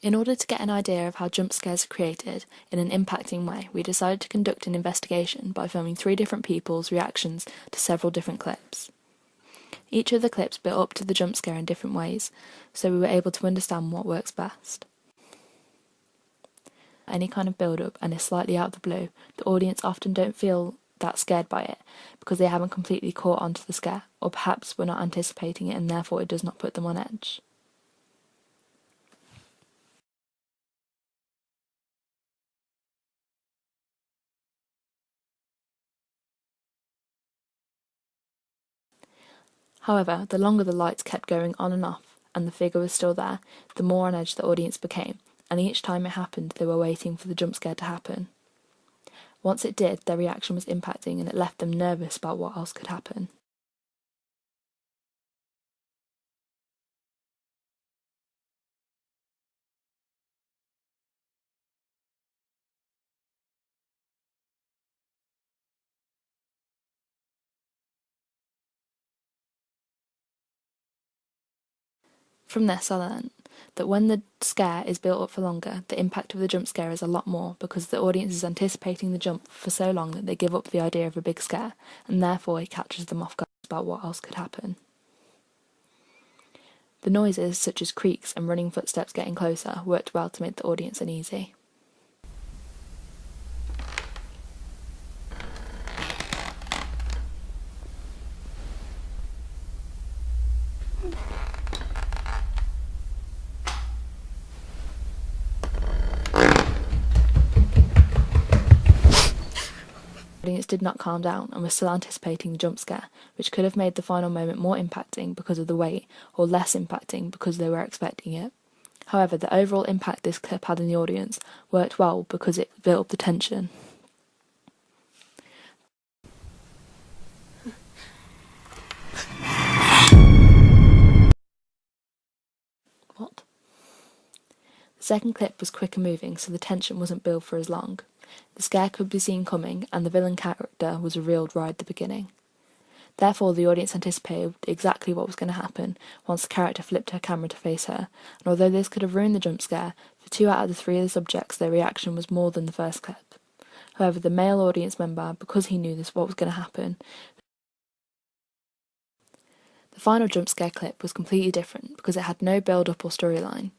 In order to get an idea of how jump scares are created in an impacting way, we decided to conduct an investigation by filming 3 different people's reactions to several different clips. Each of the clips built up to the jump scare in different ways, so we were able to understand what works best. Any kind of build-up and is slightly out of the blue, the audience often don't feel that scared by it because they haven't completely caught onto the scare, or perhaps were not anticipating it and therefore it does not put them on edge. However, the longer the lights kept going on and off, and the figure was still there, the more on edge the audience became, and each time it happened they were waiting for the jump scare to happen. Once it did, their reaction was impacting and it left them nervous about what else could happen. From this I learned that when the scare is built up for longer, the impact of the jump scare is a lot more because the audience is anticipating the jump for so long that they give up the idea of a big scare, and therefore it catches them off guard about what else could happen. The noises, such as creaks and running footsteps getting closer, worked well to make the audience uneasy. The audience did not calm down and was still anticipating the jump scare, which could have made the final moment more impacting because of the wait, or less impacting because they were expecting it. However, the overall impact this clip had in the audience worked well because it built up the tension. What? The second clip was quicker moving, so the tension wasn't built for as long. The scare could be seen coming, and the villain character was revealed right at the beginning. Therefore, the audience anticipated exactly what was going to happen once the character flipped her camera to face her, and although this could have ruined the jump scare, for 2 out of the 3 of the subjects their reaction was more than the first clip. However, the male audience member, because he knew what was going to happen, the final jump scare clip was completely different because it had no build-up or storyline.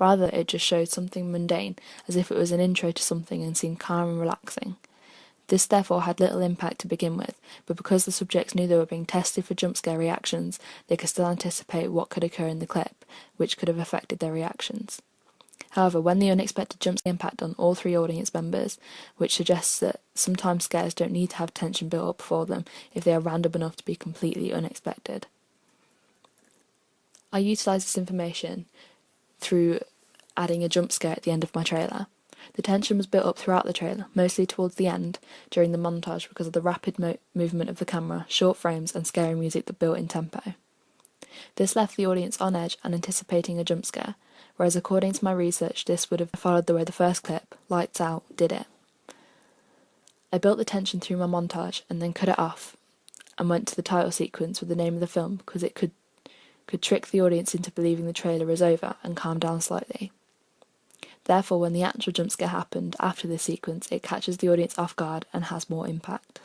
Rather, it just showed something mundane, as if it was an intro to something and seemed calm and relaxing. This therefore had little impact to begin with, but because the subjects knew they were being tested for jump scare reactions, they could still anticipate what could occur in the clip, which could have affected their reactions. However, when the unexpected jump scare impact on all 3 audience members, which suggests that sometimes scares don't need to have tension built up for them if they are random enough to be completely unexpected. I utilised this information through adding a jump scare at the end of my trailer. The tension was built up throughout the trailer, mostly towards the end, during the montage because of the rapid movement of the camera, short frames and scary music that built in tempo. This left the audience on edge and anticipating a jump scare, whereas according to my research this would have followed the way the first clip, Lights Out, did it. I built the tension through my montage and then cut it off and went to the title sequence with the name of the film because it could trick the audience into believing the trailer is over and calm down slightly. Therefore, when the actual jump scare happened after this sequence, it catches the audience off guard and has more impact.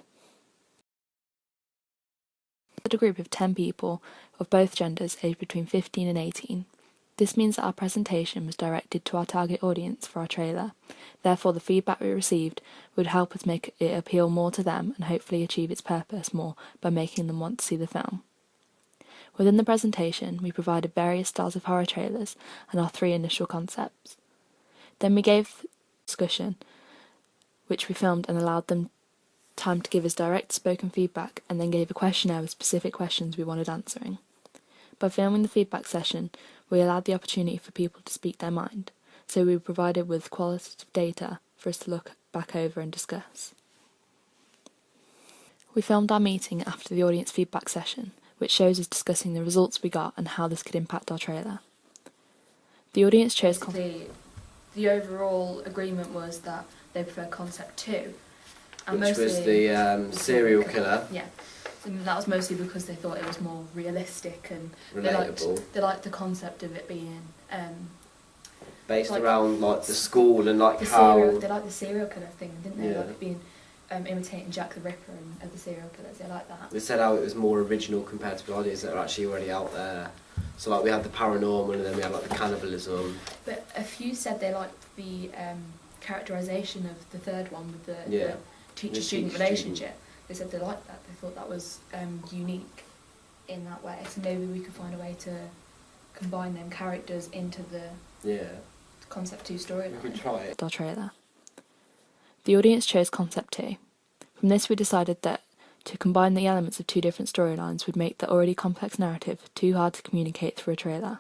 We had a group of 10 people of both genders aged between 15 and 18. This means that our presentation was directed to our target audience for our trailer. Therefore, the feedback we received would help us make it appeal more to them and hopefully achieve its purpose more by making them want to see the film. Within the presentation, we provided various styles of horror trailers and our 3 initial concepts. Then we gave discussion, which we filmed and allowed them time to give us direct spoken feedback, and then gave a questionnaire with specific questions we wanted answering. By filming the feedback session, we allowed the opportunity for people to speak their mind, so we were provided with qualitative data for us to look back over and discuss. We filmed our meeting after the audience feedback session, which shows us discussing the results we got and how this could impact our trailer. The audience chose... The overall agreement was that they prefer concept 2. And which was the serial killer. Yeah. And that was mostly because they thought it was more realistic and relatable. They liked the concept of it being based like, around like the school and like the how they like the serial killer thing, didn't they? Yeah. Like being imitating Jack the Ripper and other serial killers. They like that. they said how it was more original compared to the ideas that are actually already out there. So like we had the paranormal and then we had like the cannibalism. But a few said they liked the characterisation of the third one with the teacher-student relationship. They said they liked that. They thought that was unique in that way. So maybe we could find a way to combine them characters into the Concept 2 storyline. We could try it. Our trailer. The audience chose Concept 2. From this we decided that to combine the elements of two different storylines would make the already complex narrative too hard to communicate through a trailer.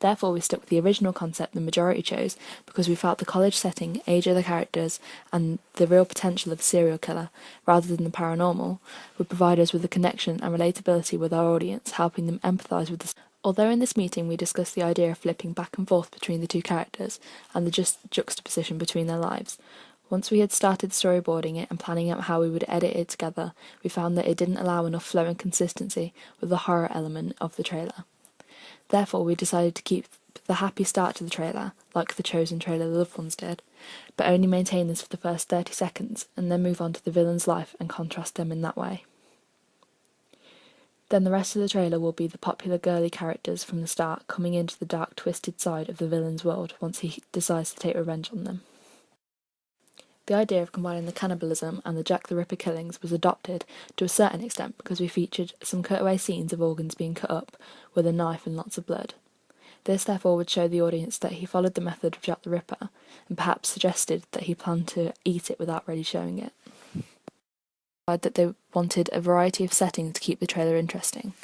Therefore we stuck with the original concept the majority chose because we felt the college setting, age of the characters, and the real potential of a serial killer, rather than the paranormal, would provide us with a connection and relatability with our audience, helping them empathise with the. Although in this meeting we discussed the idea of flipping back and forth between the two characters and the juxtaposition between their lives, once we had started storyboarding it and planning out how we would edit it together, we found that it didn't allow enough flow and consistency with the horror element of the trailer. Therefore, we decided to keep the happy start to the trailer, like the Chosen trailer The Loved Ones did, but only maintain this for the first 30 seconds and then move on to the villain's life and contrast them in that way. Then the rest of the trailer will be the popular girly characters from the start coming into the dark, twisted side of the villain's world once he decides to take revenge on them. The idea of combining the cannibalism and the Jack the Ripper killings was adopted to a certain extent because we featured some cutaway scenes of organs being cut up with a knife and lots of blood. This therefore would show the audience that he followed the method of Jack the Ripper and perhaps suggested that he planned to eat it without really showing it. That they wanted a variety of settings to keep the trailer interesting.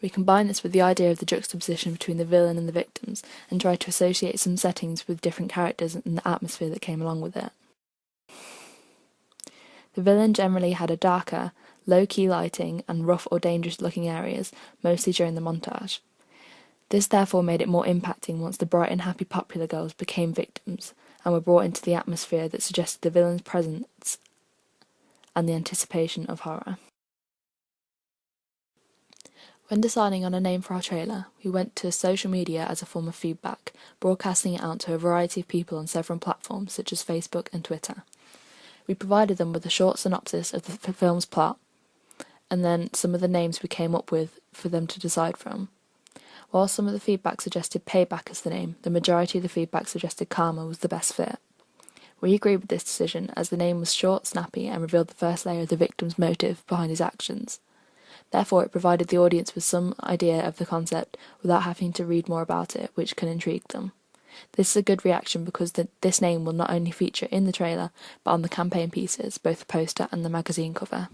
We combined this with the idea of the juxtaposition between the villain and the victims and tried to associate some settings with different characters and the atmosphere that came along with it. The villain generally had a darker, low-key lighting and rough or dangerous-looking areas, mostly during the montage. This therefore made it more impacting once the bright and happy popular girls became victims and were brought into the atmosphere that suggested the villain's presence and the anticipation of horror. When deciding on a name for our trailer, we went to social media as a form of feedback, broadcasting it out to a variety of people on several platforms such as Facebook and Twitter. We provided them with a short synopsis of the film's plot, and then some of the names we came up with for them to decide from. While some of the feedback suggested Payback as the name, the majority of the feedback suggested Karma was the best fit. We agreed with this decision as the name was short, snappy, and revealed the first layer of the victim's motive behind his actions. Therefore, it provided the audience with some idea of the concept without having to read more about it, which can intrigue them. This is a good reaction because this name will not only feature in the trailer, but on the campaign pieces, both the poster and the magazine cover.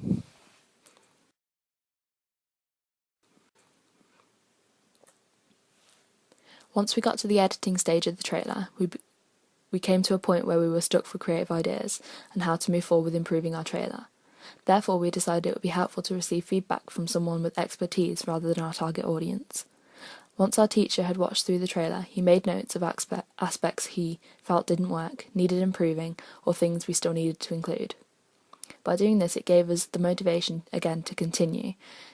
Once we got to the editing stage of the trailer, we came to a point where we were stuck for creative ideas and how to move forward with improving our trailer. Therefore, we decided it would be helpful to receive feedback from someone with expertise rather than our target audience. Once our teacher had watched through the trailer, he made notes of aspects he felt didn't work, needed improving, or things we still needed to include. By doing this, it gave us the motivation again to continue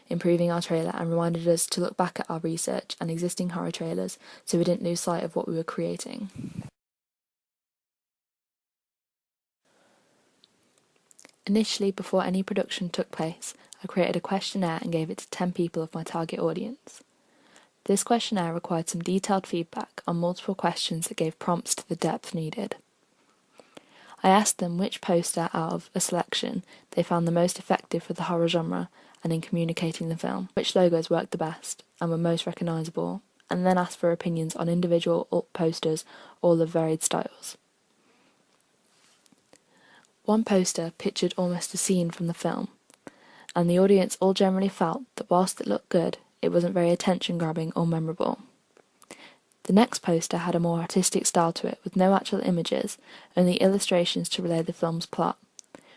improving our trailer and reminded us to look back at our research and existing horror trailers so we didn't lose sight of what we were creating. Initially, before any production took place, I created a questionnaire and gave it to 10 people of my target audience. This questionnaire required some detailed feedback on multiple questions that gave prompts to the depth needed. I asked them which poster out of a selection they found the most effective for the horror genre and in communicating the film, which logos worked the best and were most recognisable, and then asked for opinions on individual posters, all of varied styles. One poster pictured almost a scene from the film, and the audience all generally felt that whilst it looked good, it wasn't very attention-grabbing or memorable. The next poster had a more artistic style to it, with no actual images, only illustrations to relay the film's plot,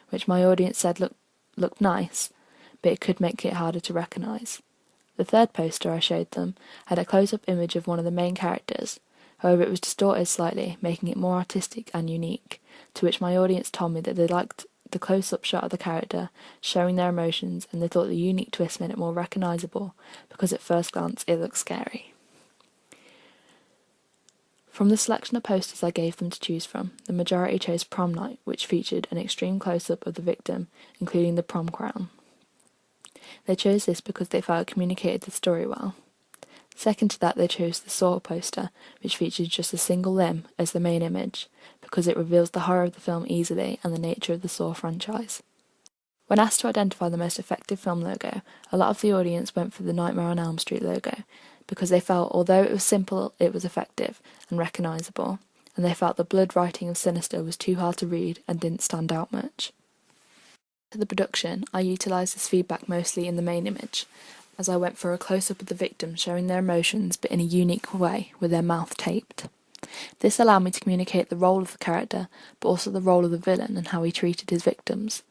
which my audience said looked nice, but it could make it harder to recognise. The third poster I showed them had a close-up image of one of the main characters, however it was distorted slightly, making it more artistic and unique, to which my audience told me that they liked the close-up shot of the character, showing their emotions, and they thought the unique twist made it more recognisable, because at first glance it looked scary. From the selection of posters I gave them to choose from, the majority chose Prom Night, which featured an extreme close-up of the victim, including the prom crown. They chose this because they felt it communicated the story well. Second to that, they chose the Saw poster, which featured just a single limb as the main image, because it reveals the horror of the film easily and the nature of the Saw franchise. When asked to identify the most effective film logo, a lot of the audience went for the Nightmare on Elm Street logo, because they felt although it was simple, it was effective and recognisable, and they felt the blood writing of Sinister was too hard to read and didn't stand out much. For the production, I utilised this feedback mostly in the main image, as I went for a close-up of the victim showing their emotions but in a unique way, with their mouth taped. This allowed me to communicate the role of the character, but also the role of the villain and how he treated his victims.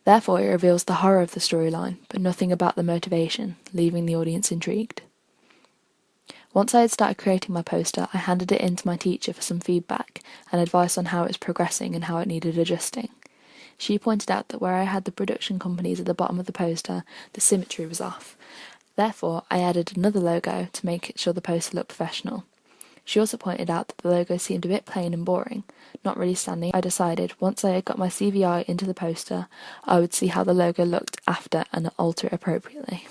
Therefore, it reveals the horror of the storyline, but nothing about the motivation, leaving the audience intrigued. Once I had started creating my poster, I handed it in to my teacher for some feedback and advice on how it was progressing and how it needed adjusting. She pointed out that where I had the production companies at the bottom of the poster, the symmetry was off. Therefore, I added another logo to make sure the poster looked professional. She also pointed out that the logo seemed a bit plain and boring, not really standing. I decided, once I had got my CVI into the poster, I would see how the logo looked after and alter it appropriately.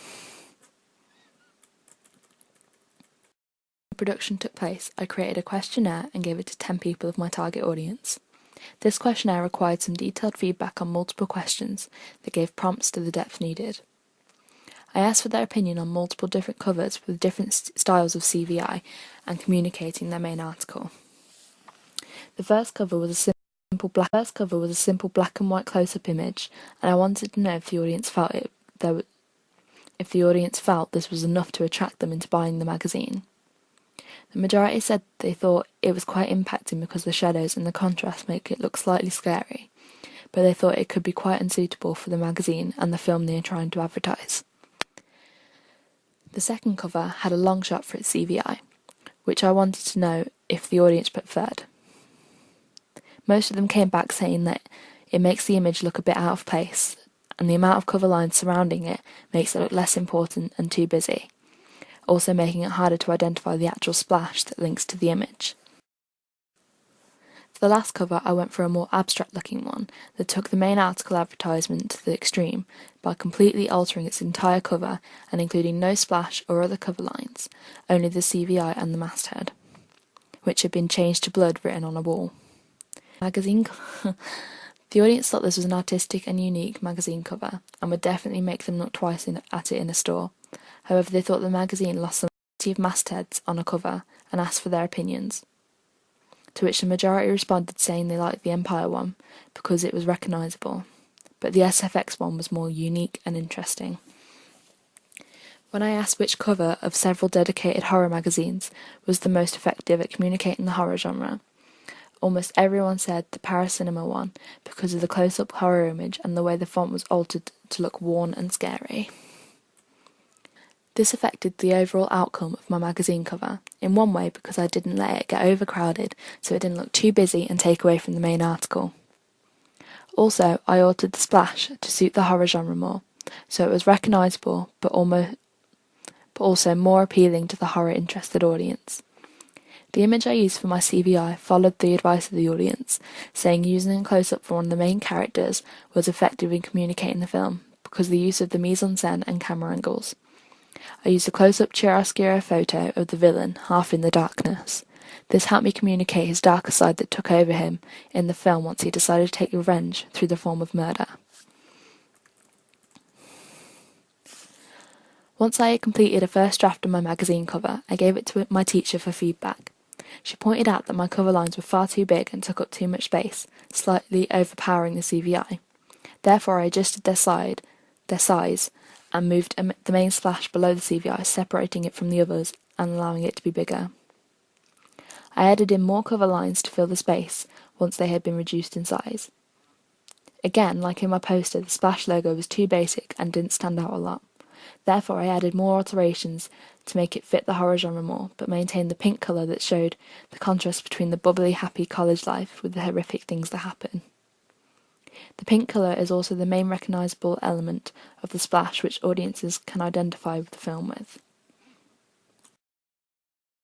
When production took place, I created a questionnaire and gave it to 10 people of my target audience. This questionnaire required some detailed feedback on multiple questions that gave prompts to the depth needed. I asked for their opinion on multiple different covers with different styles of CVI and communicating their main article. The first cover was a simple black and white close-up image, and I wanted to know if the audience felt this was enough to attract them into buying the magazine. The majority said they thought it was quite impacting because the shadows and the contrast make it look slightly scary, but they thought it could be quite unsuitable for the magazine and the film they are trying to advertise. The second cover had a long shot for its CVI, which I wanted to know if the audience preferred. Most of them came back saying that it makes the image look a bit out of place, and the amount of cover lines surrounding it makes it look less important and too busy, also making it harder to identify the actual splash that links to the image. For the last cover, I went for a more abstract-looking one that took the main article advertisement to the extreme by completely altering its entire cover and including no splash or other cover lines, only the CVI and the masthead, which had been changed to blood written on a wall. Magazine cover. The audience thought this was an artistic and unique magazine cover and would definitely make them look twice at it in a store. However, they thought the magazine lost some variety of mastheads on a cover and asked for their opinions, to which the majority responded saying they liked the Empire one because it was recognisable, but the SFX one was more unique and interesting. When I asked which cover of several dedicated horror magazines was the most effective at communicating the horror genre, almost everyone said the Paracinema one because of the close-up horror image and the way the font was altered to look worn and scary. This affected the overall outcome of my magazine cover, in one way because I didn't let it get overcrowded so it didn't look too busy and take away from the main article. Also, I altered the splash to suit the horror genre more, so it was recognisable but also more appealing to the horror-interested audience. The image I used for my CVI followed the advice of the audience, saying using a close-up for one of the main characters was effective in communicating the film because of the use of the mise-en-scène and camera angles. I used a close-up chiaroscuro photo of the villain, half in the darkness. This helped me communicate his darker side that took over him in the film once he decided to take revenge through the form of murder. Once I had completed a first draft of my magazine cover, I gave it to my teacher for feedback. She pointed out that my cover lines were far too big and took up too much space, slightly overpowering the CVI. Therefore, I adjusted their size, and moved the main splash below the CVI, separating it from the others and allowing it to be bigger. I added in more cover lines to fill the space once they had been reduced in size. Again, like in my poster, the splash logo was too basic and didn't stand out a lot. Therefore, I added more alterations to make it fit the horror genre more, but maintained the pink colour that showed the contrast between the bubbly, happy college life with the horrific things that happen. The pink colour is also the main recognisable element of the splash which audiences can identify with the film with.